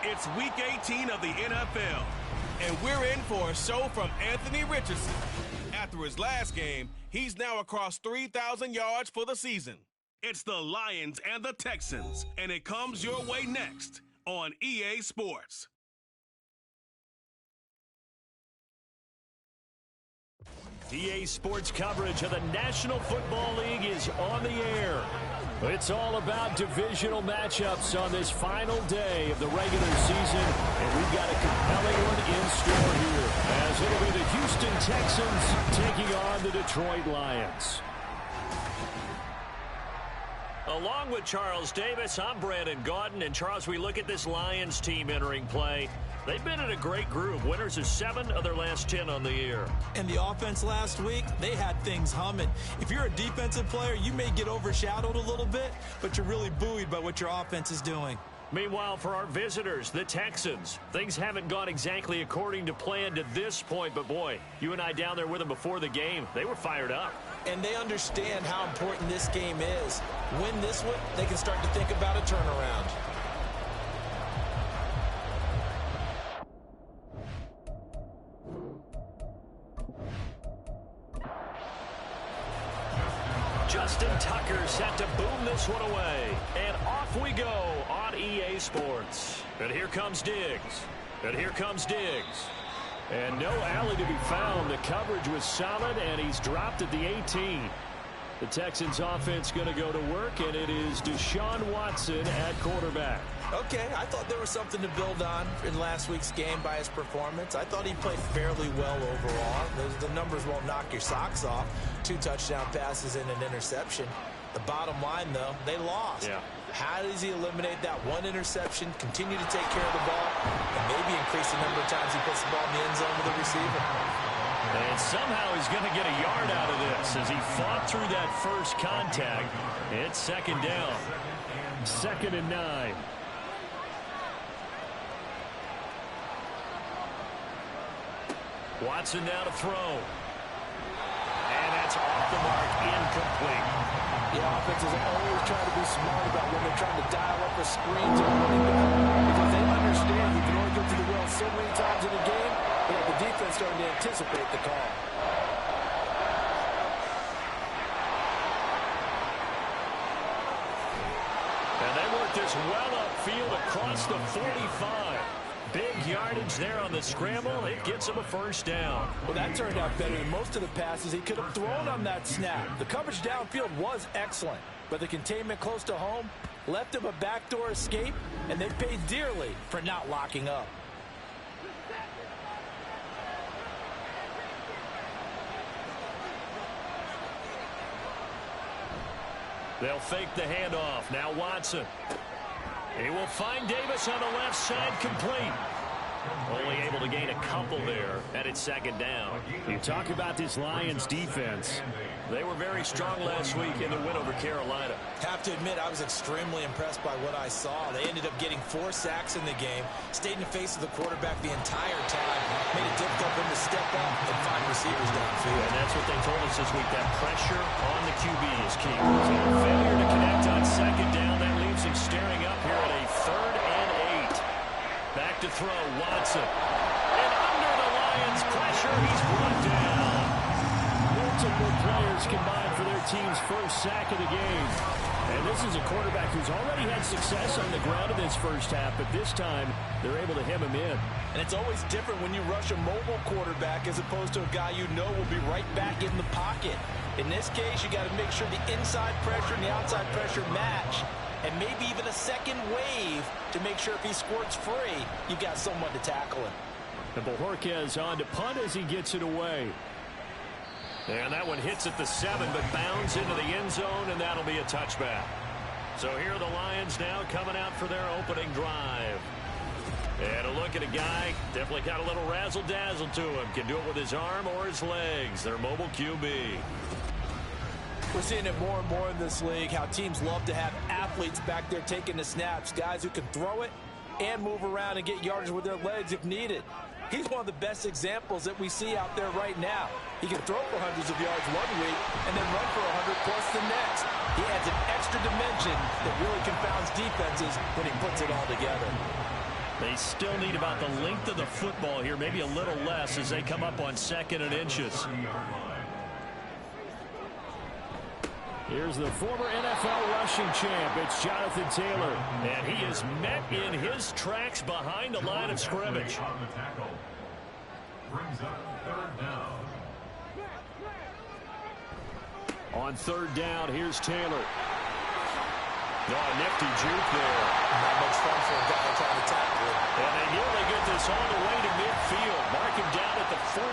It's Week 18 of the NFL, and we're in for a show from Anthony Richardson. After his last game, he's now across 3,000 yards for the season. It's the Lions and the Texans, and it comes your way next on EA Sports. EA Sports coverage of the National Football League is on the air. It's all about divisional matchups on this final day of the regular season, and we've got a compelling one in store here, as it'll be the Houston Texans taking on the Detroit Lions. Along with Charles Davis, I'm Brandon Gaudin, and Charles, we look at this Lions team entering play. They've been in a great groove. Winners of 7 of their last 10 on the year. And the offense last week, they had things humming. If you're a defensive player, you may get overshadowed a little bit, but you're really buoyed by what your offense is doing. Meanwhile, for our visitors, the Texans, things haven't gone exactly according to plan to this point, but boy, you and I down there with them before the game, they were fired up. And they understand how important this game is. Win this one, they can start to think about a turnaround. Justin Tucker set to boom this one away. And off we go on EA Sports. And here comes Diggs. And here comes Diggs. And no alley to be found. The coverage was solid, and he's dropped at the 18. The Texans offense going to go to work, and it is Deshaun Watson at quarterback. Okay, I thought there was something to build on in last week's game by his performance. I thought he played fairly well overall. The numbers won't knock your socks off. 2 touchdown passes and an interception. The bottom line, though, they lost. Yeah. How does he eliminate that one interception, continue to take care of the ball, and maybe increase the number of times he puts the ball in the end zone with the receiver? And somehow he's going to get a yard out of this as he fought through that first contact. It's second down. 2nd and 9. Watson now to throw. And that's off the mark, incomplete. The offenses are always trying to be smart about when they're trying to dial up the screens or running back, because they understand you can only go through the well so many times in a game, but the defense starting to anticipate the call. And they work this well upfield across the 45. Big yardage there on the scramble. It gets him a first down. Well, that turned out better than most of the passes he could have thrown on that snap. The coverage downfield was excellent, but the containment close to home left him a backdoor escape, and they paid dearly for not locking up. They'll fake the handoff. Now Watson. He will find Davis on the left side, complete. Only able to gain a couple there, and it's second down. You talk about this Lions defense. They were very strong last week in the win over Carolina. Have to admit, I was extremely impressed by what I saw. They ended up getting 4 sacks in the game, stayed in the face of the quarterback the entire time, made it difficult for him to step up and find receivers downfield. And that's what they told us this week, that pressure on the QB is key. So failure to connect on second down, that leaves him staring up here at a 3rd and 8. Back to throw, Watson. And under the Lions' pressure, he's brought down. Multiple players combined for their team's first sack of the game. And this is a quarterback who's already had success on the ground in this first half, but this time they're able to hem him in. And it's always different when you rush a mobile quarterback as opposed to a guy you know will be right back in the pocket. In this case, you got to make sure the inside pressure and the outside pressure match. And maybe even a second wave to make sure if he squirts free, you've got someone to tackle him. And Bojorquez on to punt as he gets it away. And that one hits at the 7, but bounds into the end zone, and that'll be a touchback. So here are the Lions now coming out for their opening drive. And a look at a guy, definitely got a little razzle-dazzle to him. Can do it with his arm or his legs. Their mobile QB. We're seeing it more and more in this league, how teams love to have athletes back there taking the snaps, guys who can throw it and move around and get yardage with their legs if needed. He's one of the best examples that we see out there right now. He can throw for hundreds of yards one week and then run for 100 plus the next. He adds an extra dimension that really confounds defenses when he puts it all together. They still need about the length of the football here, maybe a little less as they come up on 2nd and inches. Here's the former NFL rushing champ. It's Jonathan Taylor. And he is met in his tracks behind the line of scrimmage. On 3rd down, here's Taylor. Oh, nifty juke there. Not much fun for a guy trying to tackle it. And they nearly get this all the way to midfield. Mark him down at the 49.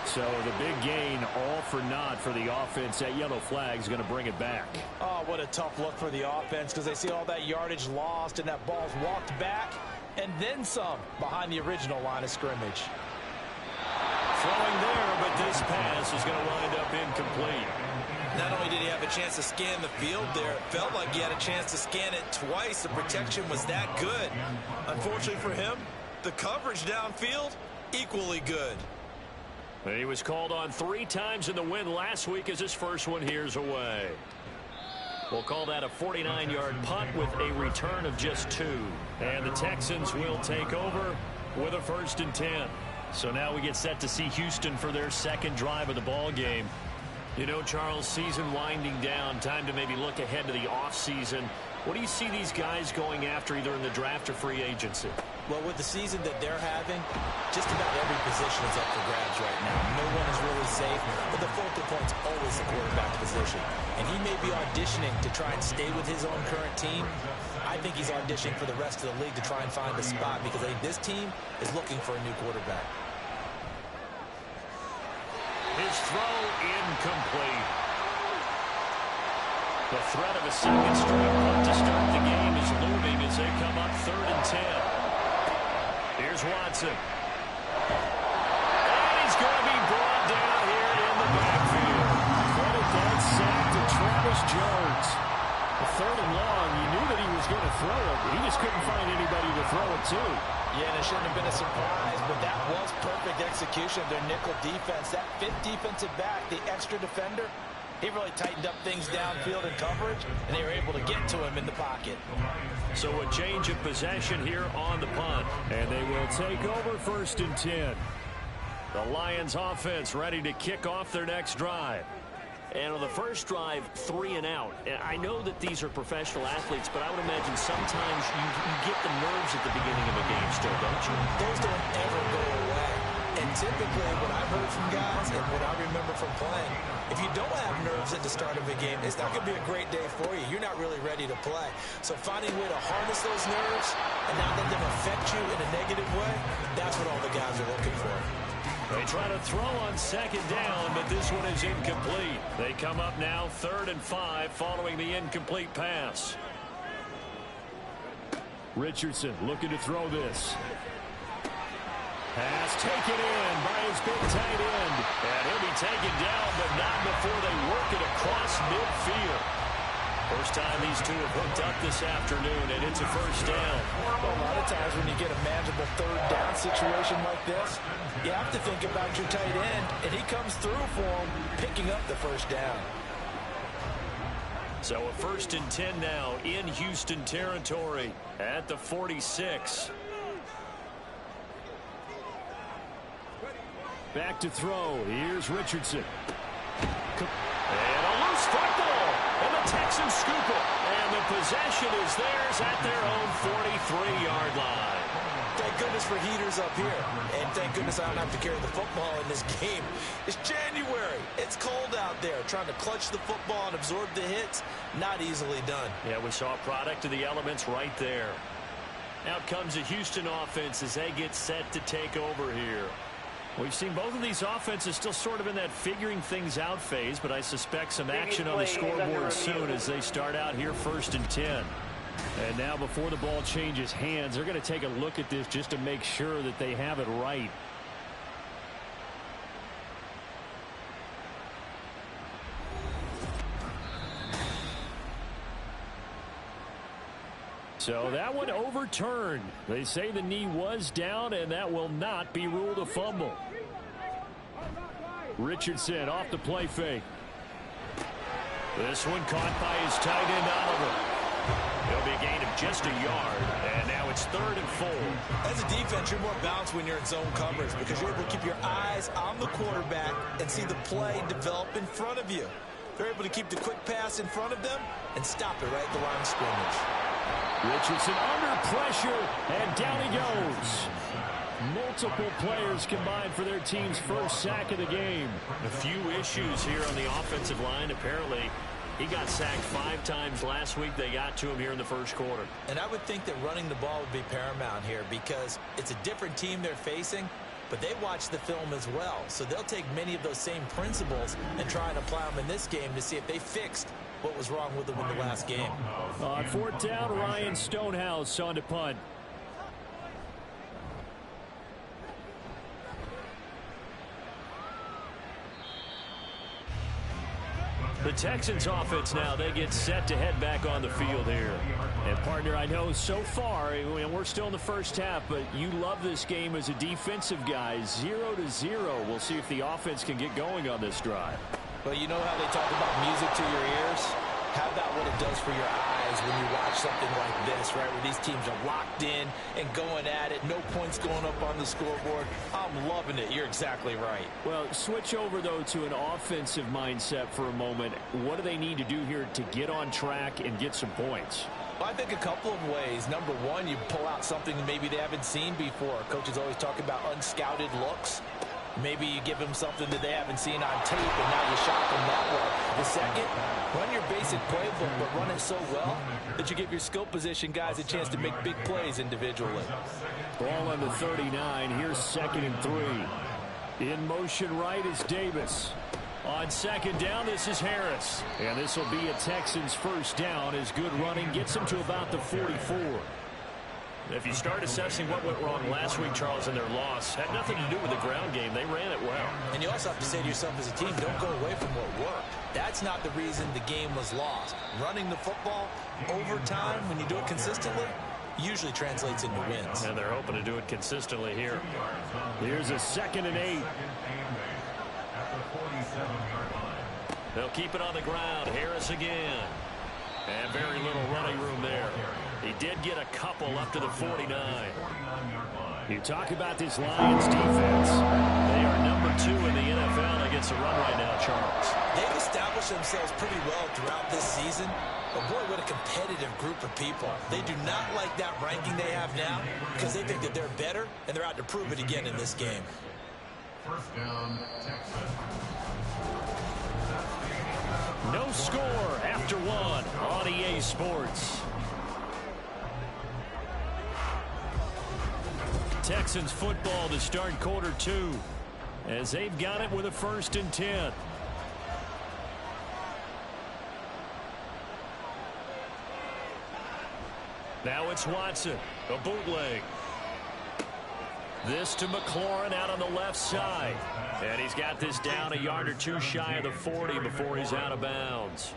So the big gain, all for naught for the offense. That yellow flag is going to bring it back. Oh, what a tough look for the offense because they see all that yardage lost and that ball's walked back and then some behind the original line of scrimmage. Throwing there, but this pass is going to wind up incomplete. Not only did he have a chance to scan the field there, it felt like he had a chance to scan it twice. The protection was that good. Unfortunately for him, the coverage downfield, equally good. And he was called on 3 times in the win last week as his first one here's away. We'll call that a 49-yard punt with a return of just 2. And the Texans will take over with a 1st and 10. So now we get set to see Houston for their 2nd drive of the ball game. You know, Charles, season winding down, time to maybe look ahead to the offseason. What do you see these guys going after either in the draft or free agency? Well, with the season that they're having, just about every position is up for grabs right now. No one is really safe, but the focal point's always the quarterback position. And he may be auditioning to try and stay with his own current team. I think he's auditioning for the rest of the league to try and find a spot because I think this team is looking for a new quarterback. His throw incomplete. The threat of a 2nd straight punt to start the game is looming as they come up 3rd and 10. Here's Watson. And he's going to be brought down here in the backfield. Credit that sack to Travis Jones. The 3rd and long, you knew that he was going to throw it. He just couldn't find anybody to throw it to. Yeah, and it shouldn't have been a surprise, but that was perfect execution of their nickel defense. That 5th defensive back, the extra defender, he really tightened up things downfield in coverage, and they were able to get to him in the pocket. So a change of possession here on the punt. And they will take over 1st and 10. The Lions offense ready to kick off their next drive. And on the first drive, 3 and out. And I know that these are professional athletes, but I would imagine sometimes you get the nerves at the beginning of a game still, don't you? Those don't ever go away. And typically, what I've heard from guys and what I remember from playing, if you don't have nerves at the start of a game, it's not going to be a great day for you. You're not really ready to play. So finding a way to harness those nerves and not let them affect you in a negative way, that's what all the guys are looking for. They try to throw on 2nd down, but this one is incomplete. They come up now 3rd and 5 following the incomplete pass. Richardson looking to throw this. Pass taken in by his big tight end. And he'll be taken down, but not before they work it across midfield. First time these two have hooked up this afternoon, and it's a 1st down. Well, a lot of times when you get a manageable 3rd down situation like this, you have to think about your tight end, and he comes through for him, picking up the 1st down. So a 1st and 10 now in Houston territory at the 46. Back to throw. Here's Richardson. And a loose football. And the Texans scoop it. And the possession is theirs at their own 43-yard line. Thank goodness for heaters up here. And thank goodness I don't have to carry the football in this game. It's January. It's cold out there. Trying to clutch the football and absorb the hits, not easily done. Yeah, we saw a product of the elements right there. Out comes the Houston offense as they get set to take over here. We've seen both of these offenses still sort of in that figuring things out phase, but I suspect some action on the scoreboard soon as they start out here 1st and 10. And now before the ball changes hands, they're going to take a look at this just to make sure that they have it right. So that one overturned. They say the knee was down, and that will not be ruled a fumble. Richardson off the play fake. This one caught by his tight end, Oliver. It'll be a gain of just a yard, and now it's 3rd and 4. As a defense, you're more balanced when you're in zone coverage because you're able to keep your eyes on the quarterback and see the play develop in front of you. They're able to keep the quick pass in front of them and stop it right at the line of scrimmage. Richardson under pressure, and down he goes. Multiple players combined for their team's first sack of the game. A few issues here on the offensive line. Apparently, he got sacked 5 times last week. They got to him here in the first quarter. And I would think that running the ball would be paramount here because it's a different team they're facing, but they watch the film as well. So they'll take many of those same principles and try and apply them in this game to see if they fixed what was wrong with them in the last game. On 4th down, Ryan Stonehouse on to punt. The Texans offense now, they get set to head back on the field here. And partner, I know so far, we're still in the first half, but you love this game as a defensive guy. 0-0. We'll see if the offense can get going on this drive. Well, you know how they talk about music to your ears? How about what it does for your eyes when you watch something like this, right, where these teams are locked in and going at it, no points going up on the scoreboard. I'm loving it. You're exactly right. Well, switch over, though, to an offensive mindset for a moment. What do they need to do here to get on track and get some points? Well, I think a couple of ways. Number one, you pull out something maybe they haven't seen before. Coaches always talk about unscouted looks. Maybe you give them something that they haven't seen on tape, and now you shock them that way. The second, run your basic playbook, but run it so well that you give your skill position guys a chance to make big plays individually. Ball on the 39. Here's 2nd and 3. In motion right is Davis. On 2nd down, this is Harris. And this will be a Texans first down as good running gets them to about the 44. If you start assessing what went wrong last week, Charles, in their loss, had nothing to do with the ground game. They ran it well. And you also have to say to yourself as a team, don't go away from what worked. That's not the reason the game was lost. Running the football over time, when you do it consistently, usually translates into wins. And they're hoping to do it consistently here. Here's a 2nd and 8. They'll keep it on the ground. Harris again. And very little running room there. He did get a couple up to the 49. You talk about this Lions defense. They are number 2 in the NFL against the run right now, Charles. They've established themselves pretty well throughout this season. But boy, what a competitive group of people. They do not like that ranking they have now because they think that they're better, and they're out to prove it again in this game. First down, Texas. No score after 1 on EA Sports. Texans football to start quarter 2 as they've got it with a 1st and 10. Now it's Watson, a bootleg. This to McLaurin out on the left side. And he's got this down a yard or 2 shy of the 40 before he's out of bounds.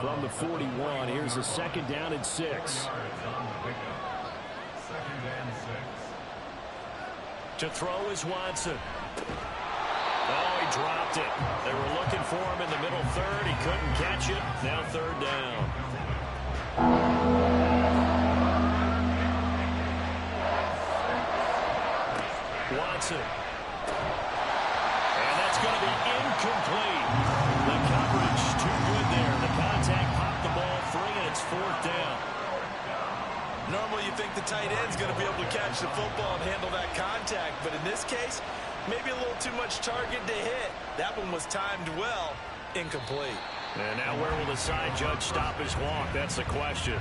From the 41, here's a 2nd down and 6. To throw is Watson. Oh, he dropped it. They were looking for him in the middle 3rd. He couldn't catch it. Now 3rd down. Watson. And that's going to be incomplete. The coverage too good there. The contact popped the ball free, and it's 4th down. Normally you think the tight end's going to be able to catch the football and handle that contact, but in this case, maybe a little too much target to hit. That one was timed well, incomplete. And now where will the side judge stop his walk? That's the question.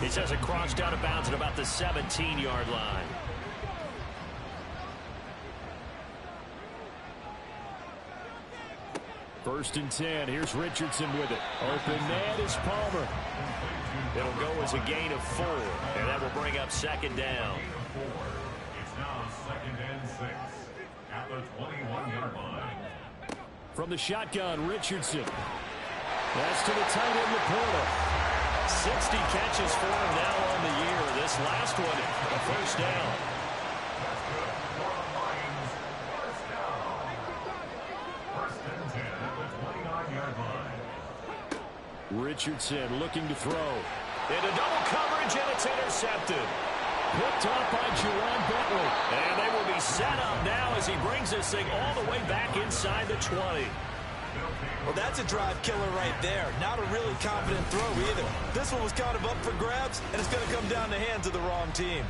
He says it crossed out of bounds at about the 17-yard line. First and 10. Here's Richardson with it. Open man is Palmer. It'll go as a gain of 4, and that will bring up 2nd down. It's now 2nd and 6 at the 21-yard line. From the shotgun, Richardson. That's to the tight end, Laporta. 60 catches for him now on the year. This last one, a 1st down. That's good for the Lions. 1st down. 1st and 10 at the 29-yard line. Richardson looking to throw. Into double coverage, and it's intercepted. Picked off by Juwan Bentley. And they will be set up now as he brings this thing all the way back inside the 20. Well, that's a drive killer right there. Not a really confident throw either. This one was kind of up for grabs, and it's going to come down the hands of the wrong team.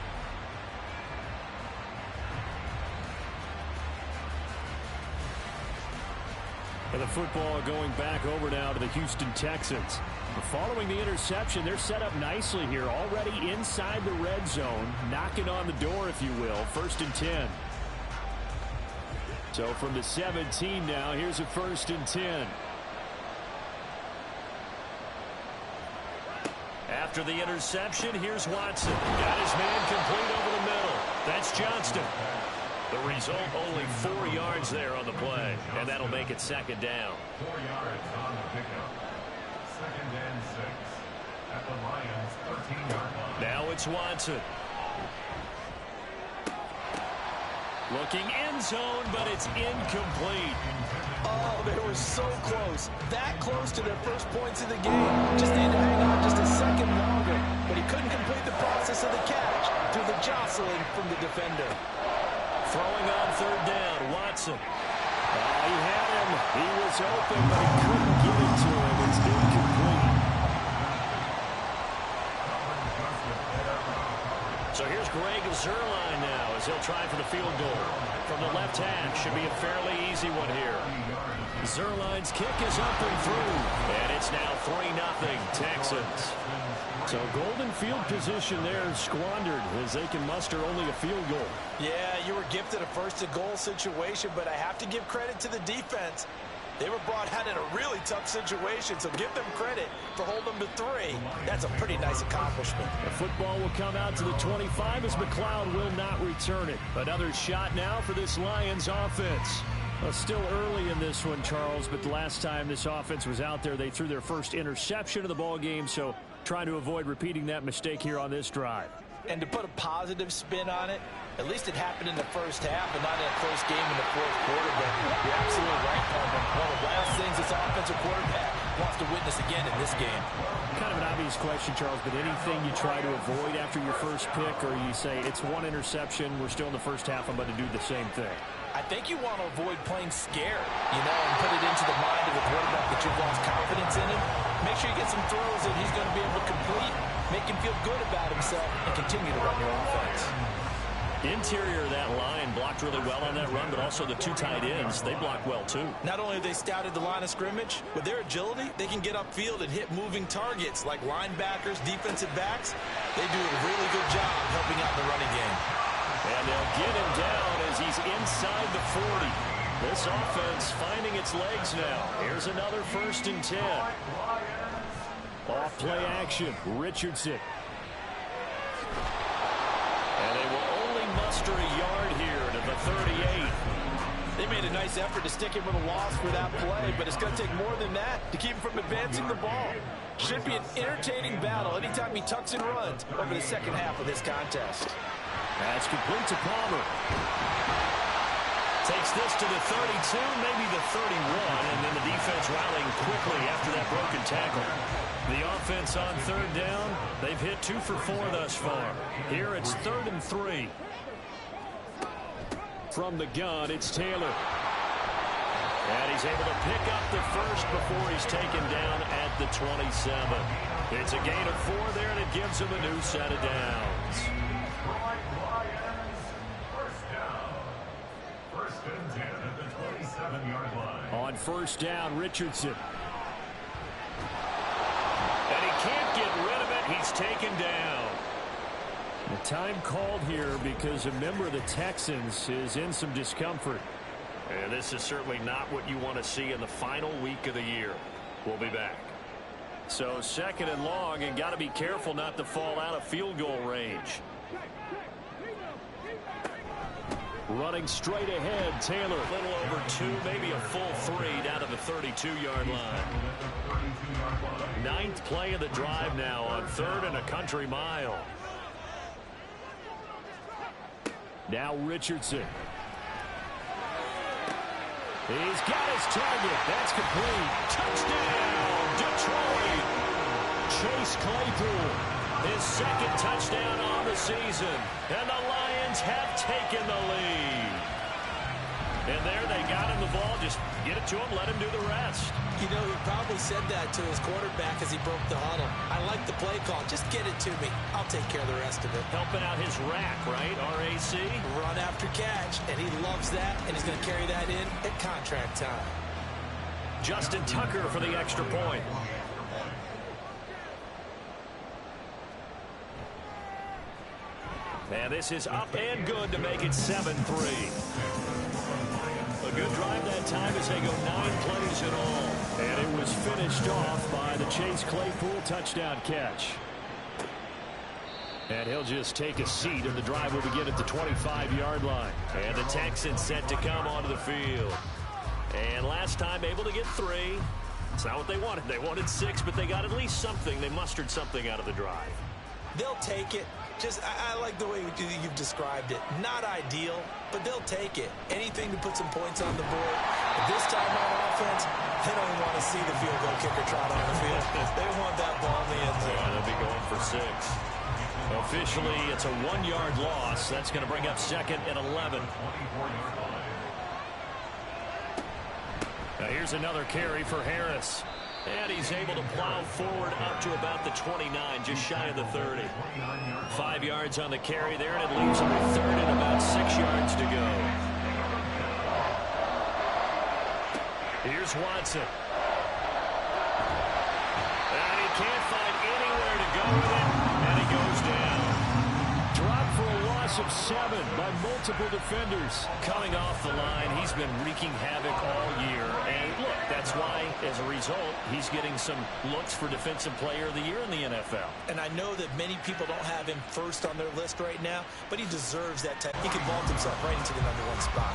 And the football going back over now to the Houston Texans. Following the interception, they're set up nicely here, already inside the red zone, knocking on the door, if you will. 1st and 10. So from the 17 now, here's a 1st and 10. After the interception, here's Watson. Got his man complete over the middle. That's Johnston. The result, only 4 yards there on the play, and that'll make it 2nd down. 4 yards on the pickup. 2nd and 6 at the Lions' 13-yard line. Now it's Watson. Looking end zone, but it's incomplete. Oh, they were so close. That close to their first points of the game. Just needed to hang on just a second longer, but he couldn't complete the process of the catch through the jostling from the defender. Throwing on 3rd down, Watson. He had him. He was open, but he couldn't get it to him. It's incomplete. So here's Greg Zuerlein now as he'll try for the field goal. From the left hash, should be a fairly easy one here. Zuerlein's kick is up and through, and it's now 3-0 Texans. So golden field position there squandered as they can muster only a field goal. Yeah, you were gifted a 1st-and-goal situation, but I have to give credit to the defense. They were brought out in a really tough situation, so give them credit for holding them to 3. That's a pretty nice accomplishment. The football will come out to the 25 as McLeod will not return it. Another shot now for this Lions offense. Well, still early in this one, Charles, but the last time this offense was out there, they threw their first interception of the ball game, so trying to avoid repeating that mistake here on this drive. And to put a positive spin on it, at least it happened in the first half and not in a close game in the 4th quarter. But you're absolutely right, Coleman. One of the last things this offensive quarterback wants to witness again in this game. Kind of an obvious question, Charles, but anything you try to avoid after your first pick, or you say it's one interception, we're still in the first half, I'm going to do the same thing? I think you want to avoid playing scared, and put it into the mind of the quarterback that you've lost confidence in him. Make sure you get some throws that he's going to be able to complete, make him feel good about himself, and continue to run your offense. Interior of that line blocked really well on that run, but also the 2 tight ends, they blocked well too. Not only have they scouted the line of scrimmage, with their agility, they can get upfield and hit moving targets like linebackers, defensive backs. They do a really good job helping out the running game. And they'll get him down as he's inside the 40. This offense finding its legs now. Here's another 1st and 10. Off play action, Richardson. And they will only muster a yard here to the 38. They made a nice effort to stick him with a loss for that play, but it's going to take more than that to keep him from advancing the ball. Should be an entertaining battle anytime he tucks and runs over the second half of this contest. That's complete to Palmer. Takes this to the 32, maybe the 31, and then the defense rallying quickly after that broken tackle. The offense on 3rd down, they've hit 2 for 4 thus far. Here it's 3rd and 3. From the gun, it's Taylor. And he's able to pick up the first before he's taken down at the 27. It's a gain of 4 there, and it gives him a new set of downs. On 1st down, Richardson. And he can't get rid of it. He's taken down. The time called here because a member of the Texans is in some discomfort. And this is certainly not what you want to see in the final week of the year. We'll be back. So 2nd and long, and got to be careful not to fall out of field goal range. Running straight ahead, Taylor. A little over 2, maybe a full 3 down to the 32-yard line. 9th play of the drive now on 3rd and a country mile. Now Richardson. He's got his target. That's complete. Touchdown, Troy. Chase Claypool, his second touchdown on the season. And the Lions have taken the lead. And there they got him the ball. Just get it to him, let him do the rest. You know, he probably said that to his quarterback as he broke the huddle. I like the play call. Just get it to me. I'll take care of the rest of it. Helping out his rack, right? RAC. Run after catch, and he loves that, and he's going to carry that in at contract time. Justin Tucker for the extra point. And this is up and good to make it 7-3. A good drive that time as they go 9 plays in all. And it was finished off by the Chase Claypool touchdown catch. And he'll just take a seat, and the drive will begin at the 25-yard line. And the Texans set to come onto the field. And last time able to get 3. It's not what they wanted. They wanted 6, but they got at least something. They mustered something out of the drive. They'll take it. I like the way you've described it. Not ideal, but they'll take it. Anything to put some points on the board. But this time on offense, they don't want to see the field goal kicker trot on the field. They want that ball in the end zone. Yeah, they'll be going for 6. Officially, it's a 1-yard loss. That's going to bring up 2nd and 11. Now here's another carry for Harris. And he's able to plow forward up to about the 29, just shy of the 30. 5 yards on the carry there, and it leaves him with 3rd and about 6 yards to go. Here's Watson. And he can't find anywhere to go with it, and he goes down. Dropped for a loss of 7 by multiple defenders. Coming off the line, he's been wreaking havoc all year. And look, that's why, as a result, he's getting some looks for Defensive Player of the Year in the NFL. And I know that many people don't have him first on their list right now, but he deserves that type. He can vault himself right into the #1 spot.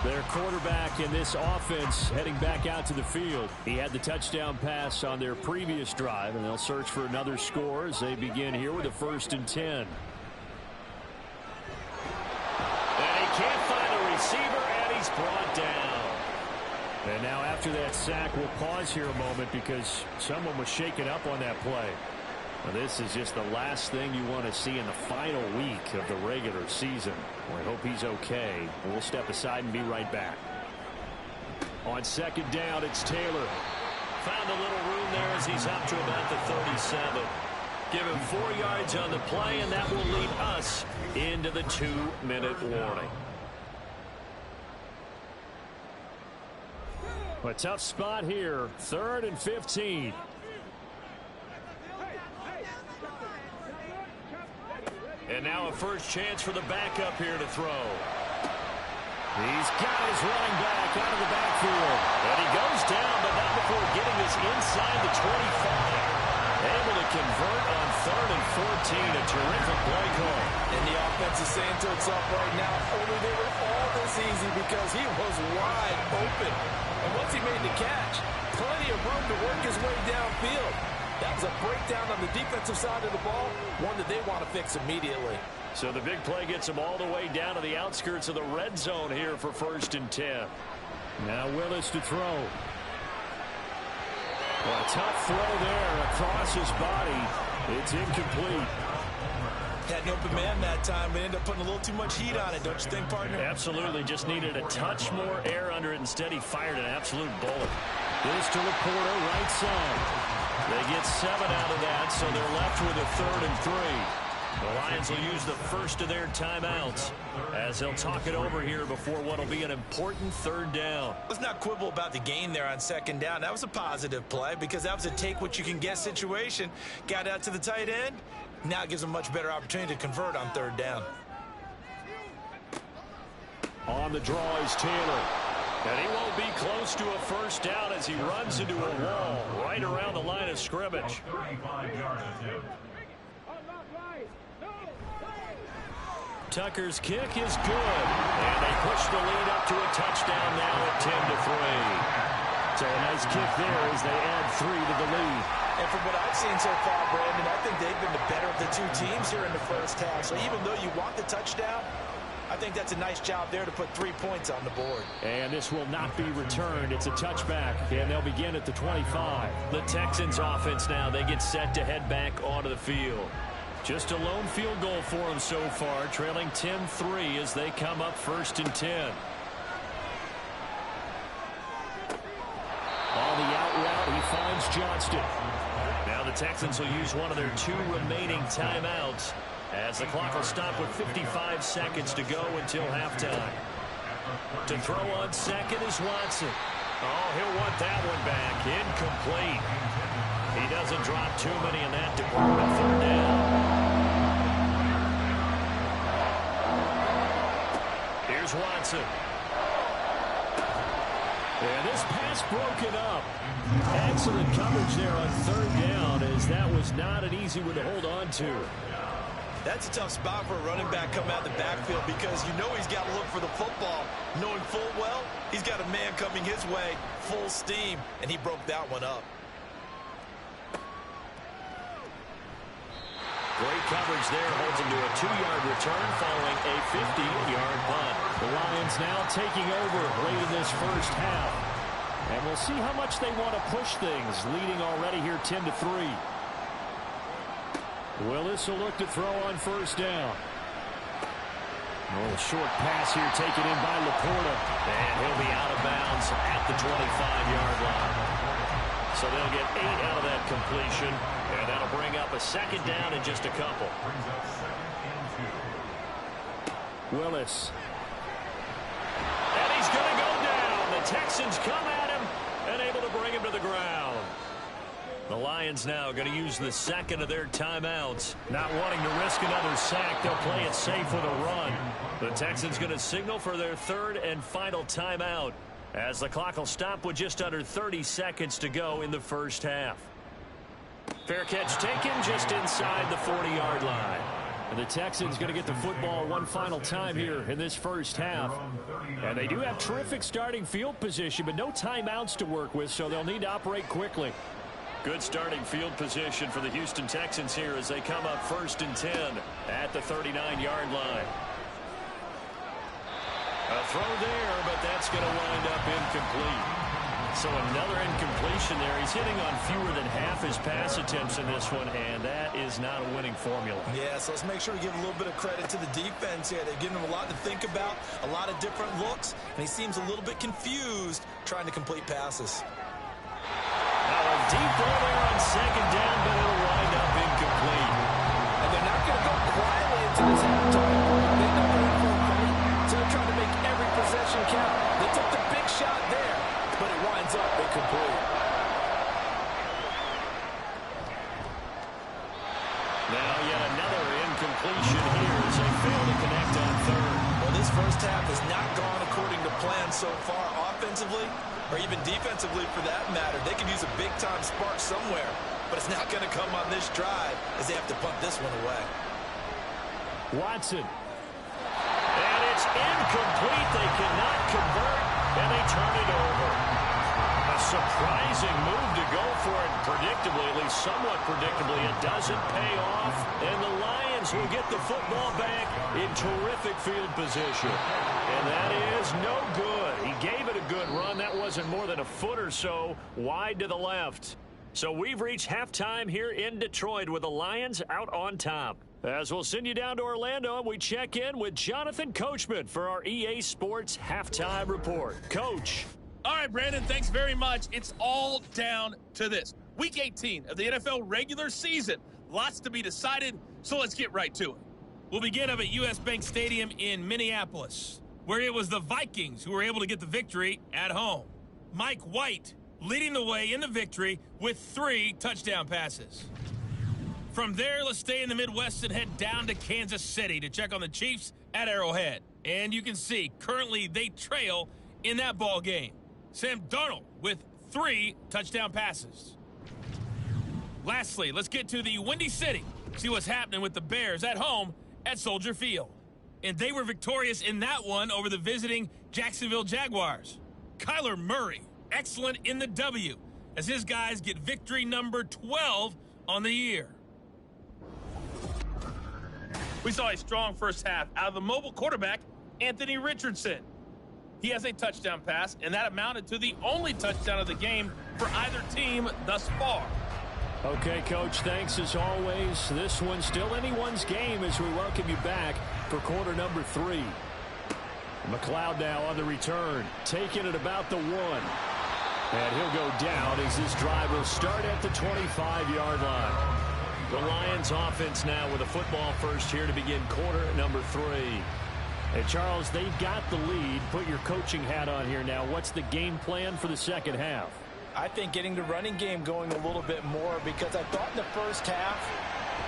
Their quarterback in this offense heading back out to the field. He had the touchdown pass on their previous drive, and they'll search for another score as they begin here with a 1st and 10. And he can't find a receiver, and he's brought down. And now after that sack, we'll pause here a moment because someone was shaken up on that play. Well, this is just the last thing you want to see in the final week of the regular season. We hope he's okay. We'll step aside and be right back. On 2nd down, it's Taylor. Found a little room there as he's up to about the 37. Give him 4 yards on the play, and that will lead us into the 2-minute warning. A tough spot here. 3rd and 15. And now a first chance for the backup here to throw. He's got his running back out of the backfield. And he goes down, but not before getting this inside the 25. Able to convert on 3rd and 14. A terrific play call. And the offense is saying to itself right now, only they were all this easy because he was wide open. And once he made the catch, plenty of room to work his way downfield. That was a breakdown on the defensive side of the ball, one that they want to fix immediately. So the big play gets him all the way down to the outskirts of the red zone here for 1st and 10. Now Willis to throw. Well, a tough throw there across his body. It's incomplete. Had an open man that time, but ended up putting a little too much heat on it, don't you think, partner? Absolutely. Just needed a touch more air under it. Instead, he fired an absolute bullet. This to Laporta, right side. They get 7 out of that, so they're left with a 3rd and 3. The Lions will use the first of their timeouts as they'll talk it over here before what will be an important 3rd down. Let's not quibble about the gain there on 2nd down. That was a positive play because that was a take-what-you-can-get situation. Got out to the tight end. Now it gives them a much better opportunity to convert on 3rd down. On the draw is Taylor. And he won't be close to a first down as he runs into a wall right around the line of scrimmage. Tucker's kick is good. And they push the lead up to a touchdown now at 10-3. So a nice kick there as they add 3 to the lead. And from what I've seen so far, Brandon, I think they've been the better of the two teams here in the first half. So even though you want the touchdown, I think that's a nice job there to put 3 points on the board. And this will not be returned. It's a touchback, and they'll begin at the 25. The Texans offense now, they get set to head back onto the field. Just a lone field goal for them so far, trailing 10-3 as they come up 1st and 10. On the out route, he finds Johnston. Now the Texans will use one of their 2 remaining timeouts as the clock will stop with 55 seconds to go until halftime. To throw on second is Watson. Oh, he'll want that one back. Incomplete. He doesn't drop too many in that department. 3rd down. Here's Watson. And this pass broken up. Excellent coverage there on 3rd down, as that was not an easy one to hold on to. That's a tough spot for a running back coming out of the backfield because you know he's got to look for the football. Knowing full well, he's got a man coming his way, full steam, and he broke that one up. Great coverage there, holds him to a 2-yard return following a 50-yard punt. The Lions now taking over late in this first half. And we'll see how much they want to push things, leading already here 10-3. Willis will look to throw on 1st down. A little short pass here taken in by Laporta. And he'll be out of bounds at the 25-yard line. So they'll get 8 out of that completion. And that'll bring up a 2nd down in just a couple. Willis. And he's going to go down. The Texans come at him and able to bring him to the ground. The Lions now going to use the 2nd of their timeouts. Not wanting to risk another sack, they'll play it safe with a run. The Texans going to signal for their 3rd and final timeout as the clock will stop with just under 30 seconds to go in the first half. Fair catch taken just inside the 40-yard line. And the Texans going to get the football one final time here in this first half. And they do have terrific starting field position, but no timeouts to work with, so they'll need to operate quickly. Good starting field position for the Houston Texans here as they come up 1st and 10 at the 39-yard line. A throw there, but that's going to wind up incomplete. So another incompletion there. He's hitting on fewer than half his pass attempts in this one, and that is not a winning formula. Yeah, so let's make sure we give a little bit of credit to the defense here. They've given him a lot to think about, a lot of different looks, and he seems a little bit confused trying to complete passes. Now a deep ball there on 2nd down, but it'll wind up incomplete. And they're not going to go quietly into this halftime. They know they're in for a fight, so they're trying to make every possession count. They took the big shot there, but it winds up incomplete. Now yet another incompletion here as they fail to connect on 3rd. Well, this first half has not gone according to plan so far offensively, or even defensively for that matter. They could use a big-time spark somewhere, but it's not going to come on this drive as they have to punt this one away. Watson. And it's incomplete. They cannot convert, and they turn it over. A surprising move to go for it. Predictably, at least somewhat predictably, it doesn't pay off, and the Lions will get the football back in terrific field position. And that is no good. He gave it a good run. That wasn't more than a foot or so wide to the left. So we've reached halftime here in Detroit with the Lions out on top. As we'll send you down to Orlando, and we check in with Jonathan Coachman for our EA Sports Halftime Report. Coach. All right, Brandon, thanks very much. It's all down to this. Week 18 of the NFL regular season. Lots to be decided, so let's get right to it. We'll begin up at U.S. Bank Stadium in Minneapolis, where it was the Vikings who were able to get the victory at home. Mike White leading the way in the victory with 3 touchdown passes. From there, let's stay in the Midwest and head down to Kansas City to check on the Chiefs at Arrowhead. And you can see, currently they trail in that ball game. Sam Darnold with 3 touchdown passes. Lastly, let's get to the Windy City, see what's happening with the Bears at home at Soldier Field. And they were victorious in that one over the visiting Jacksonville Jaguars. Kyler Murray, excellent in the W, as his guys get victory number 12 on the year. We saw a strong first half out of the mobile quarterback, Anthony Richardson. He has a touchdown pass, and that amounted to the only touchdown of the game for either team thus far. Okay, Coach, thanks as always. This one's still anyone's game as we welcome you back for quarter number 3. McLeod now on the return, taking it about the 1. And he'll go down as this drive will start at the 25-yard line. The Lions offense now with a football first here to begin quarter number 3. Hey, Charles, they've got the lead. Put your coaching hat on here now. What's the game plan for the second half? I think getting the running game going a little bit more, because I thought in the first half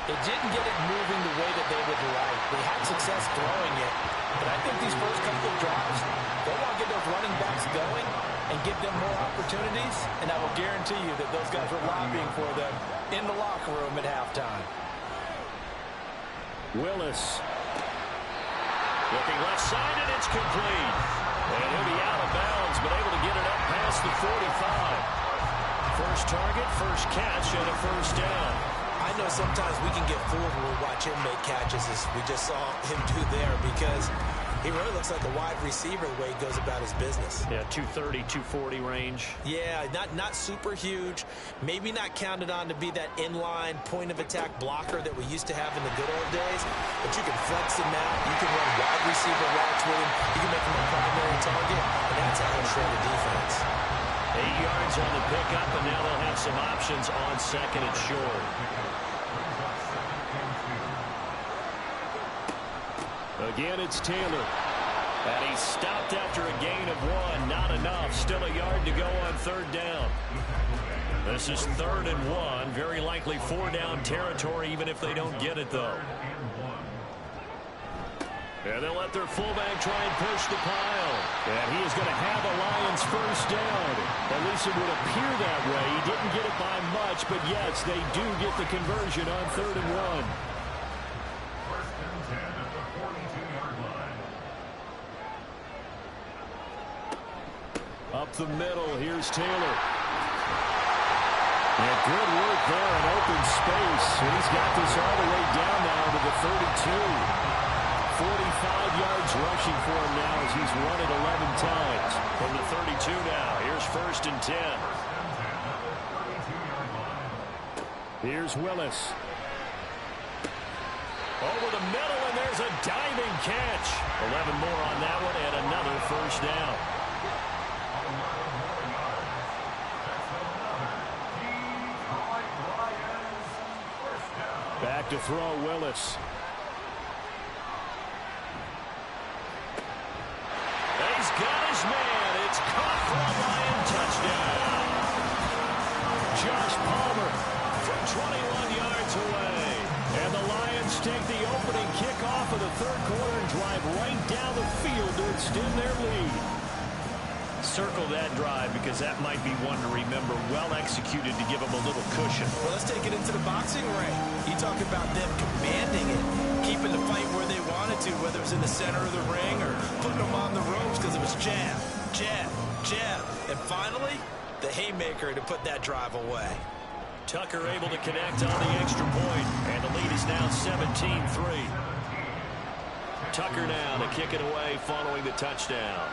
it didn't get it moving the way that they would like. They had success throwing it, but I think these first couple of drives, they want to get those running backs going and give them more opportunities, and I will guarantee you that those guys were lobbying for them in the locker room at halftime. Willis. Looking left side, and it's complete. And he'll be out of bounds, but able to get it up past the 45. First target, first catch, and a first down. I know sometimes we can get fooled when we watch him make catches, as we just saw him do there, because he really looks like a wide receiver the way he goes about his business. Yeah, 230, 240 range. Yeah, not super huge. Maybe not counted on to be that inline point-of-attack blocker that we used to have in the good old days. But you can flex him out. You can run wide receiver routes with him. You can make him a primary target. And that's how he'll shred the defense. 8 yards on the pickup, and now they'll have some options on second and short. Again, it's Taylor. And he's stopped after a gain of 1. Not enough. Still a yard to go on third down. This is 3rd and 1. Very likely 4-down territory, even if they don't get it, though. And they'll let their fullback try and push the pile. And he is going to have a Lions first down. At least it would appear that way. He didn't get it by much, but yes, they do get the conversion on 3rd and 1. Up the middle, here's Taylor. And good work there in open space. And he's got this all the way down now to the 32. 45 yards rushing for him now as he's run it 11 times. From the 32 now, here's 1st and 10. Here's Willis. Over the middle, and there's a diving catch. 11 more on that one, and another first down. Back to throw, Willis. He's got his man. It's caught for a Lion touchdown. Josh Palmer from 21 yards away. And the Lions take the opening kickoff of the 3rd quarter and drive right down the field to extend their lead. Circle that drive, because that might be one to remember. Well executed to give them a little cushion. Well, let's take it into the boxing ring. You talk about them commanding it, keeping the fight where they wanted to, whether it was in the center of the ring or putting them on the ropes, because it was jab, jab, jab. And finally, the haymaker to put that drive away. Tucker able to connect on the extra point, and the lead is now 17-3. Tucker now to kick it away following the touchdown.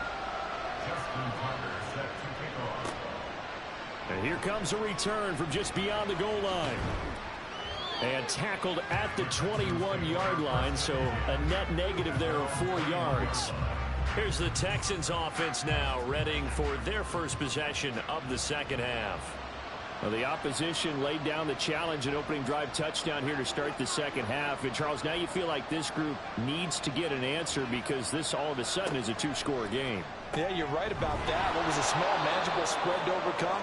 And here comes a return from just beyond the goal line. And tackled at the 21-yard line, so a net negative there of 4 yards. Here's the Texans offense now, readying for their first possession of the second half. Well, the opposition laid down the challenge, an opening drive touchdown here to start the second half. And, Charles, now you feel like this group needs to get an answer, because this all of a sudden is a 2-score game. Yeah, you're right about that. What was a small, manageable spread to overcome?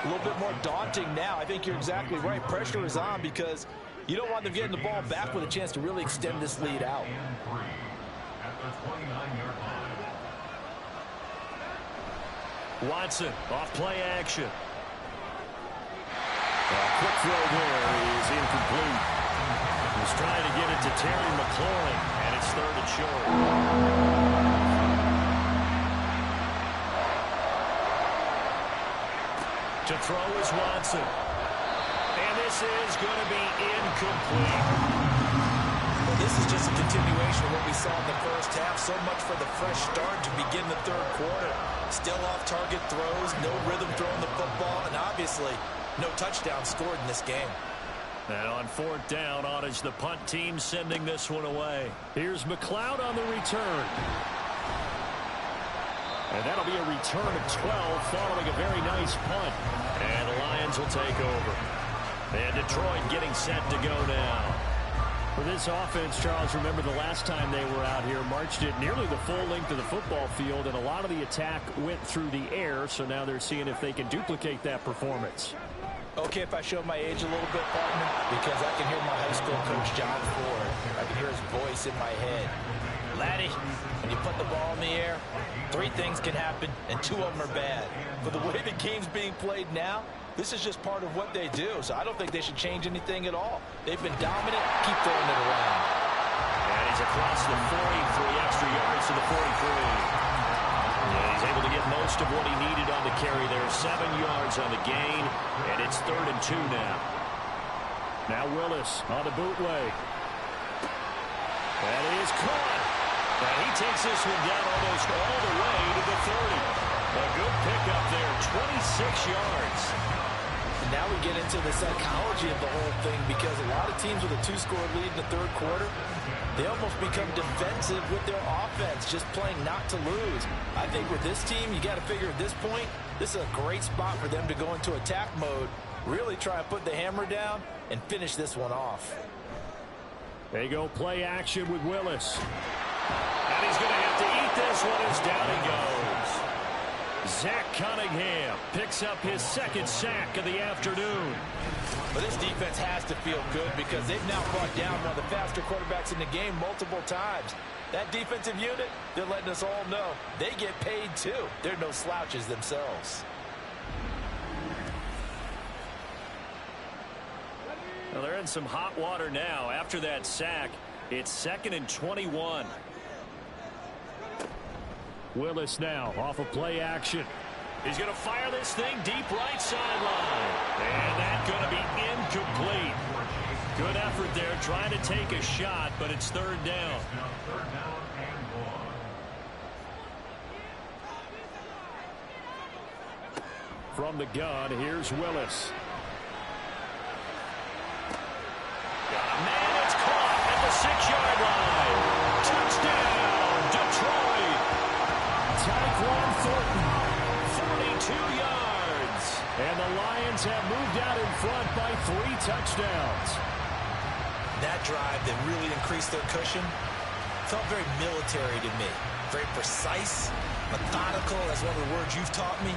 A little bit more daunting now. I think you're exactly right. Pressure is on, because you don't want them getting the ball back with a chance to really extend this lead out. Watson, off play action. A quick throw there is incomplete. He's trying to get it to Terry McLaurin, and it's 3rd and short. To throw is Watson. And this is going to be incomplete. This is just a continuation of what we saw in the first half. So much for the fresh start to begin the third quarter. Still off-target throws, no rhythm throwing the football, and obviously no touchdown scored in this game. And on fourth down, on is the punt team sending this one away. Here's McLeod on the return. And that'll be a return of 12 following a very nice punt. And the Lions will take over. And Detroit getting set to go now. For this offense, Charles, remember the last time they were out here, marched it nearly the full length of the football field, and a lot of the attack went through the air, so now they're seeing if they can duplicate that performance. Okay, if I show my age a little bit, partner, because I can hear my high school coach, John Ford. I can hear his voice in my head. Laddie, when you put the ball in the air, 3 things can happen, and 2 of them are bad. For the way the game's being played now, this is just part of what they do, so I don't think they should change anything at all. They've been dominant. Keep throwing it around. And he's across the 43 extra yards to the 43. Yeah, he's able to get most of what he needed on the carry there. 7 yards on the gain, and it's 3rd and 2 now. Now Willis on the bootleg. That is caught. And he takes this one down almost all the way to the 30. A good pickup there, 26 yards. And now we get into the psychology of the whole thing, because a lot of teams with a 2-score lead in the third quarter, they almost become defensive with their offense, just playing not to lose. I think with this team, you got to figure at this point, this is a great spot for them to go into attack mode, really try and put the hammer down and finish this one off. They go play action with Willis. And he's going to have to eat this one as down he goes. Zach Cunningham picks up his 2nd sack of the afternoon. But this defense has to feel good, because they've now brought down one of the faster quarterbacks in the game multiple times. That defensive unit, they're letting us all know they get paid too. They're no slouches themselves. Well, they're in some hot water now. After that sack, it's 2nd and 21. Willis now off of play action. He's going to fire this thing deep right sideline. And that's going to be incomplete. Good effort there trying to take a shot, but it's 3rd down. From the gun, here's Willis. Got a man, it's caught at the 6-yard line. Touchdown, Detroit. Tyquan Thornton, 42 yards. And the Lions have moved out in front by 3 touchdowns. That drive that really increased their cushion felt very military to me. Very precise, methodical, that's one of the words you've taught me.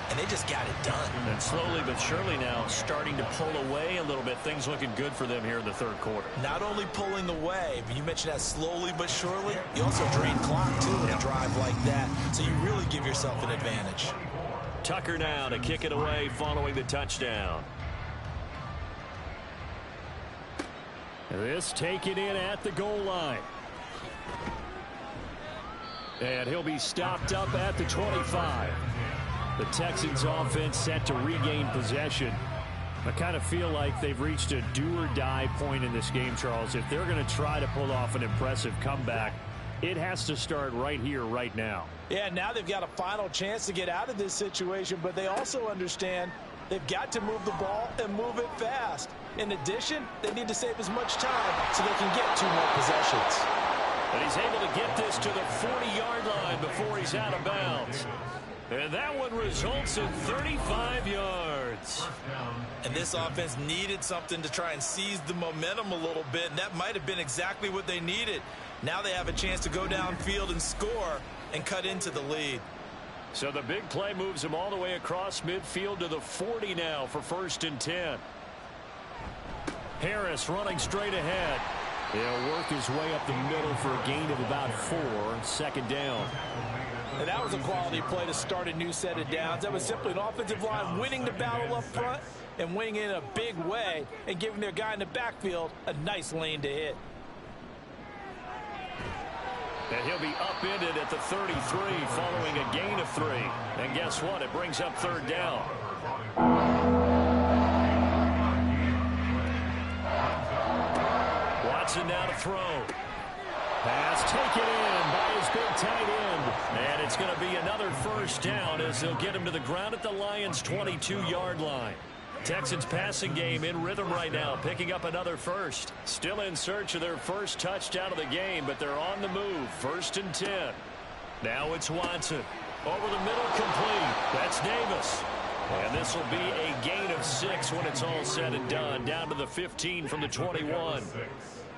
And they just got it done. And slowly but surely now starting to pull away a little bit. Things looking good for them here in the third quarter. Not only pulling away, but you mentioned that slowly but surely. You also drain clock, too, in a drive like that. So you really give yourself an advantage. Tucker now to kick it away following the touchdown. This taken in at the goal line. And he'll be stopped up at the 25. The Texans offense set to regain possession. I kind of feel like they've reached a do-or-die point in this game, Charles. If they're going to try to pull off an impressive comeback, it has to start right here, right now. Yeah, now they've got a final chance to get out of this situation, but they also understand they've got to move the ball and move it fast. In addition, they need to save as much time so they can get 2 more possessions. And he's able to get this to the 40-yard line before he's out of bounds. And that one results in 35 yards. And this offense needed something to try and seize the momentum a little bit, and that might have been exactly what they needed. Now they have a chance to go downfield and score and cut into the lead. So the big play moves him all the way across midfield to the 40 now for 1st and 10. Harris running straight ahead. He'll work his way up the middle for a gain of about 4, 2nd down. And that was a quality play to start a new set of downs. That was simply an offensive line winning the battle up front and winning in a big way and giving their guy in the backfield a nice lane to hit. And he'll be upended at the 33 following a gain of 3. And guess what? It brings up 3rd down. Watson now to throw. Pass taken in by his big tight end. And it's going to be another first down as they'll get him to the ground at the Lions' 22-yard line. Texans passing game in rhythm right now, picking up another first. Still in search of their first touchdown of the game, but they're on the move. 1st and 10. Now it's Watson. Over the middle, complete. That's Davis. And this will be a gain of 6 when it's all said and done. Down to the 15 from the 21.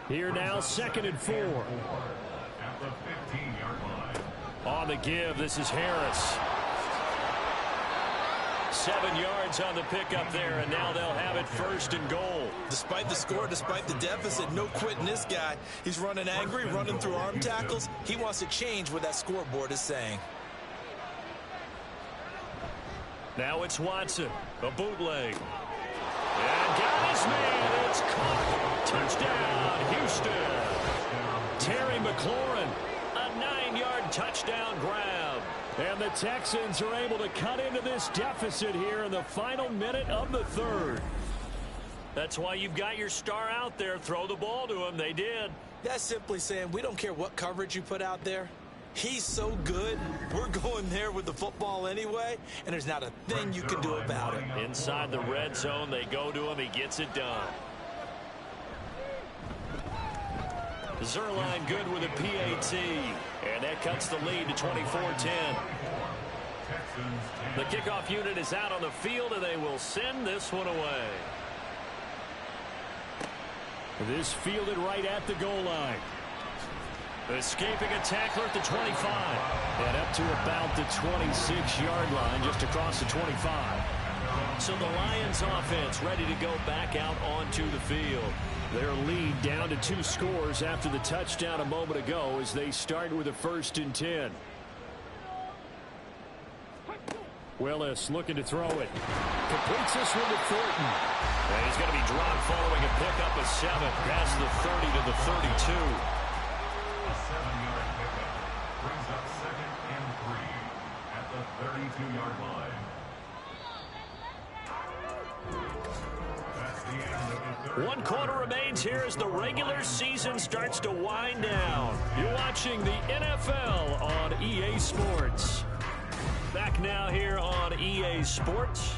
Here now, 2nd and 4. At the 15-yard line. On the give, this is Harris. 7 yards on the pickup there, and now they'll have it 1st and goal. Despite the score, despite the deficit, no quitting this guy. He's running angry, running through arm tackles. He wants to change what that scoreboard is saying. Now it's Watson, a bootleg. And got his man, it's caught. Touchdown, Houston. Terry McLaurin, a 9-yard touchdown grab. And the Texans are able to cut into this deficit here in the final minute of the 3rd. That's why you've got your star out there. Throw the ball to him. They did. That's simply saying we don't care what coverage you put out there. He's so good, we're going there with the football anyway, and there's not a thing you can do about it. Inside the red zone, they go to him. He gets it done. Zerline good with a PAT, and that cuts the lead to 24-10. The kickoff unit is out on the field, and they will send this one away. This fielded right at the goal line. Escaping a tackler at the 25. And up to about the 26-yard line, just across the 25. So the Lions offense ready to go back out onto the field. Their lead down to 2 scores after the touchdown a moment ago as they start with a 1st and 10. Willis looking to throw it. Completes this one to Thornton. And he's going to be dropped following a pickup of 7 past the 30 to the 32. A 7-yard pickup brings up 2nd and 3 at the 32-yard line. That's the end of the 3rd. 1 quarter remains here as the regular season starts to wind down. You're watching the NFL on EA Sports. Back now here on EA Sports.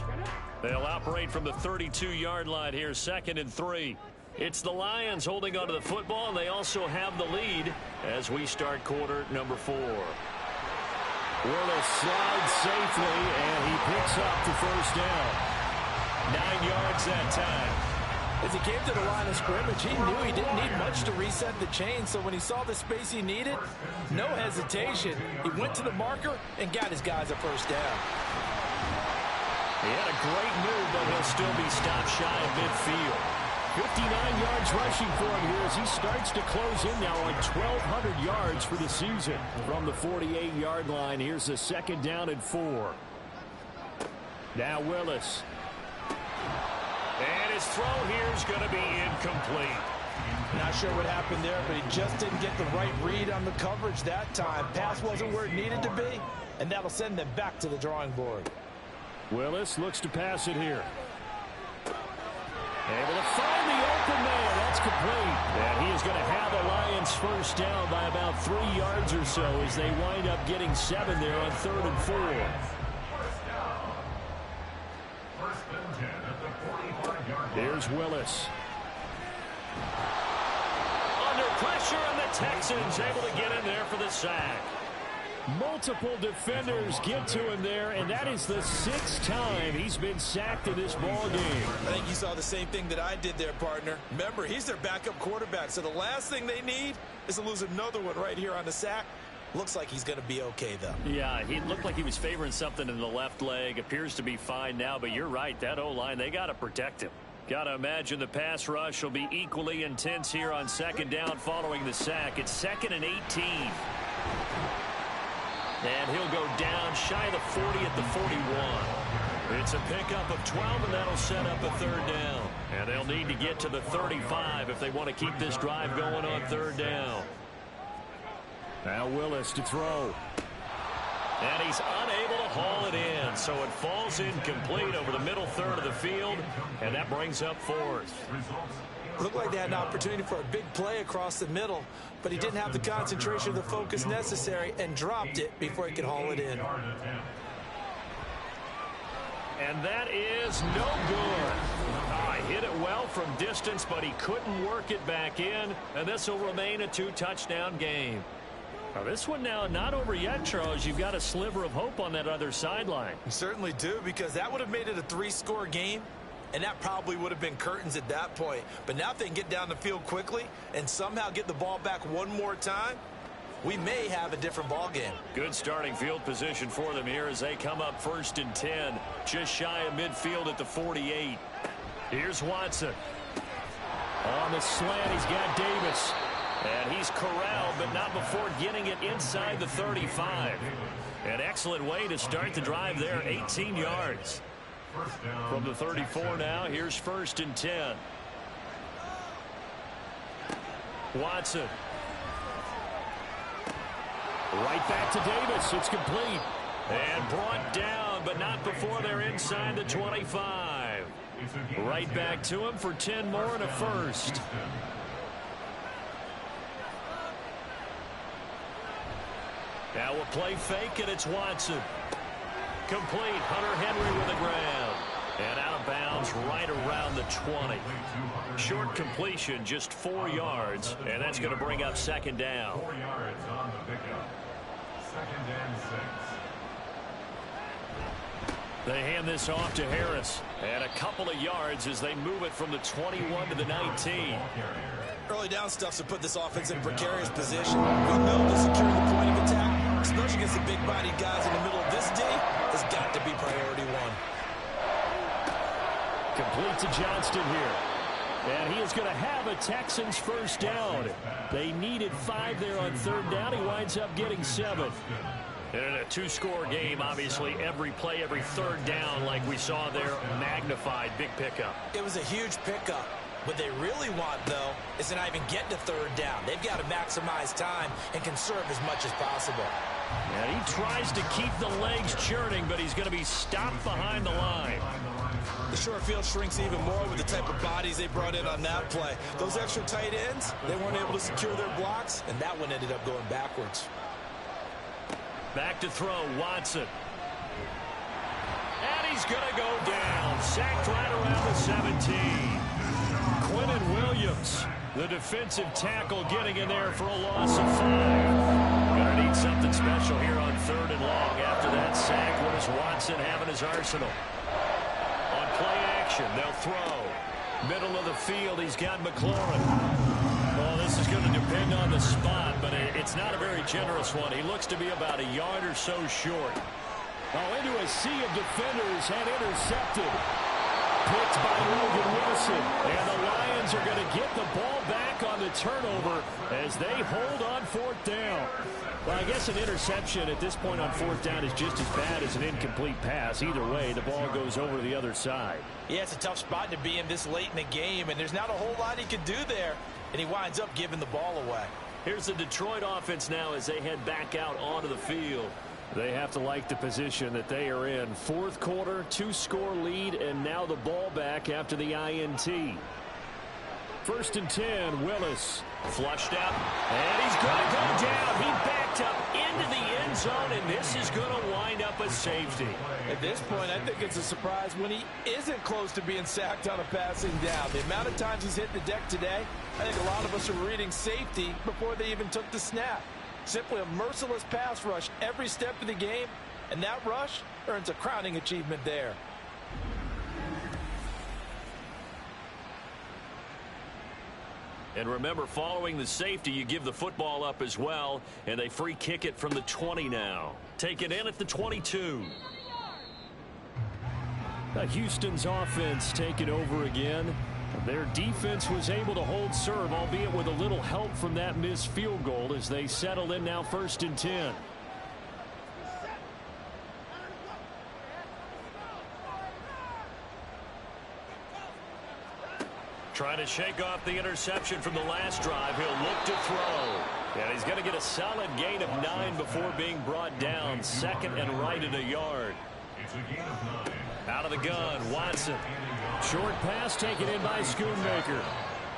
They'll operate from the 32-yard line here, 2nd and 3. It's the Lions holding onto the football, and they also have the lead as we start quarter number 4. Willis slides safely, and he picks up the 1st down. 9 yards that time. As he came to the line of scrimmage, he knew he didn't need much to reset the chain, so when he saw the space he needed, no hesitation. He went to the marker and got his guys a 1st down. He had a great move, but he'll still be stopped shy of midfield. 59 yards rushing for him here as he starts to close in now on 1,200 yards for the season. From the 48-yard line, here's the 2nd down and 4. Now Willis. And his throw here is going to be incomplete. Not sure what happened there, but he just didn't get the right read on the coverage that time. Pass wasn't where it needed to be, and that'll send them back to the drawing board. Willis looks to pass it here. Able to find the open man. That's complete. And he is going to have the Lions 1st down by about 3 yards or so as they wind up getting 7 there on 3rd and 4. 1st and 10 at the 45-yard line. Here's Willis. Under pressure, and the Texans able to get in there for the sack. Multiple defenders get to him there, and that is the 6th time he's been sacked in this ball game. I think you saw the same thing that I did there, partner. Remember, he's their backup quarterback, so the last thing they need is to lose another one right here on the sack. Looks like he's going to be okay, though. Yeah, he looked like he was favoring something in the left leg. Appears to be fine now, but you're right. That O-line, they got to protect him. Got to imagine the pass rush will be equally intense here on 2nd down following the sack. It's 2nd and 18. And he'll go down shy of the 40 at the 41. It's a pickup of 12, and that'll set up a 3rd down. And they'll need to get to the 35 if they want to keep this drive going on 3rd down. Now Willis to throw. And he's unable to haul it in, so it falls incomplete over the middle 3rd of the field, and that brings up 4th. Results Looked like they had an opportunity for a big play across the middle, but he didn't have the concentration or the focus necessary and dropped it before he could haul it in. And that is no good. Hit it well from distance, but he couldn't work it back in, and this will remain a 2-touchdown game. Now, this one now not over yet, Charles. You've got a sliver of hope on that other sideline. You certainly do, because that would have made it a 3-score game, and that probably would have been curtains at that point. But now if they can get down the field quickly and somehow get the ball back one more time, we may have a different ball game. Good starting field position for them here as they come up 1st and 10, just shy of midfield at the 48. Here's Watson. On the slant, he's got Davis. And he's corralled, but not before getting it inside the 35. An excellent way to start the drive there, 18 yards. From the 34 now, here's 1st and 10. Watson. Right back to Davis. It's complete. And brought down, but not before they're inside the 25. Right back to him for 10 more and a first. Now a play fake, and it's Watson. Complete. Hunter Henry with the grab. And out of bounds right around the 20. Short completion, just 4 yards, and that's going to bring up 2nd down. 4 yards on the pickup. 2nd and 6. They hand this off to Harris. And a couple of yards as they move it from the 21 to the 19. Early down stuff's to put this offense in a precarious position. We know that securing the point of attack, especially against the big-bodied guys in the middle of this D, has got to be priority one. Complete to Johnston here. And he is going to have a Texans first down. They needed 5 there on 3rd down. He winds up getting 7. And in a 2-score game, obviously, every play, every 3rd down, like we saw there, magnified. Big pickup. It was a huge pickup. What they really want, though, is to not even get to 3rd down. They've got to maximize time and conserve as much as possible. And he tries to keep the legs churning, but he's going to be stopped behind the line. The short field shrinks even more with the type of bodies they brought in on that play. Those extra tight ends, they weren't able to secure their blocks, and that one ended up going backwards. Back to throw, Watson. And he's going to go down. Sacked right around the 17. Quentin Williams, the defensive tackle, getting in there for a loss of 5. Gonna need something special here on 3rd and long. After that sack, what does Watson have in his arsenal? On play action, they'll throw. Middle of the field, he's got McLaurin. Well, this is going to depend on the spot, but it's not a very generous one. He looks to be about a yard or so short. Oh, into a sea of defenders and intercepted. Picked by Logan Wilson. And the Lions are going to get the ball back on the turnover as they hold on 4th down. Well, I guess an interception at this point on 4th down is just as bad as an incomplete pass. Either way, the ball goes over to the other side. Yeah, it's a tough spot to be in this late in the game, and there's not a whole lot he could do there, and he winds up giving the ball away. Here's the Detroit offense now as they head back out onto the field. They have to like the position that they are in. 4th quarter, 2-score lead, and now the ball back after the INT. 1st and 10, Willis. Flushed out, and he's going to go down. He backed up into the end zone, and this is going to wind up a safety. At this point, I think it's a surprise when he isn't close to being sacked on a passing down. The amount of times he's hit the deck today, I think a lot of us are reading safety before they even took the snap. Simply a merciless pass rush every step of the game, and that rush earns a crowning achievement there. And remember, following the safety, you give the football up as well, and they free kick it from the 20 now. Take it in at the 22. Houston's offense taking over again. Their defense was able to hold serve, albeit with a little help from that missed field goal as they settle in now 1st and 10. Trying to shake off the interception from the last drive. He'll look to throw. And he's going to get a solid gain of 9 before being brought down. 2nd and right at a yard. It's a gain of 9. Out of the gun, Watson. Short pass taken in by Schoonmaker.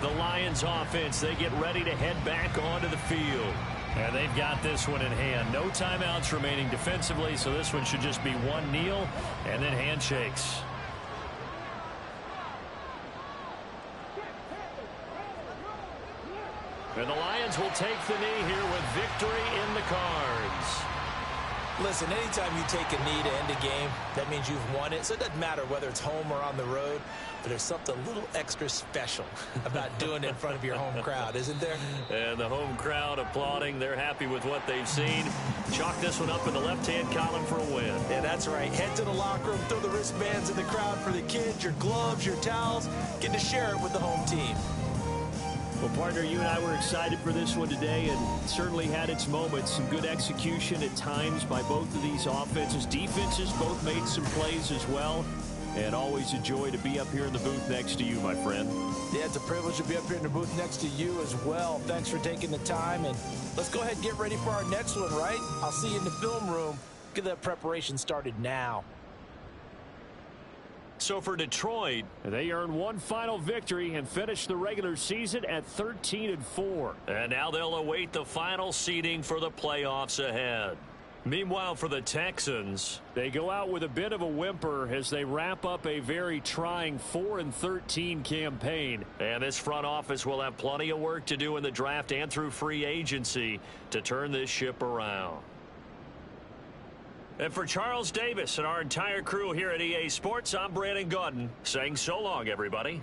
The Lions offense, they get ready to head back onto the field. And they've got this one in hand. No timeouts remaining defensively, so this one should just be one kneel and then handshakes. And the Lions will take the knee here with victory in the cards. Listen, anytime you take a knee to end a game, that means you've won it. So it doesn't matter whether it's home or on the road, but there's something a little extra special about doing it in front of your home crowd, isn't there? And the home crowd applauding. They're happy with what they've seen. Chalk this one up in the left-hand column for a win. Yeah, that's right. Head to the locker room, throw the wristbands in the crowd for the kids, your gloves, your towels. Get to share it with the home team. Well, partner, you and I were excited for this one today, and certainly had its moments. Some good execution at times by both of these offenses. Defenses both made some plays as well. And always a joy to be up here in the booth next to you, my friend. Yeah, it's a privilege to be up here in the booth next to you as well. Thanks for taking the time, and let's go ahead and get ready for our next one, right? I'll see you in the film room. Get that preparation started now. So for Detroit, they earned one final victory and finished the regular season at 13-4. And now they'll await the final seeding for the playoffs ahead. Meanwhile, for the Texans, they go out with a bit of a whimper as they wrap up a very trying 4-13 campaign. And this front office will have plenty of work to do in the draft and through free agency to turn this ship around. And for Charles Davis and our entire crew here at EA Sports, I'm Brandon Gaudin saying so long, everybody.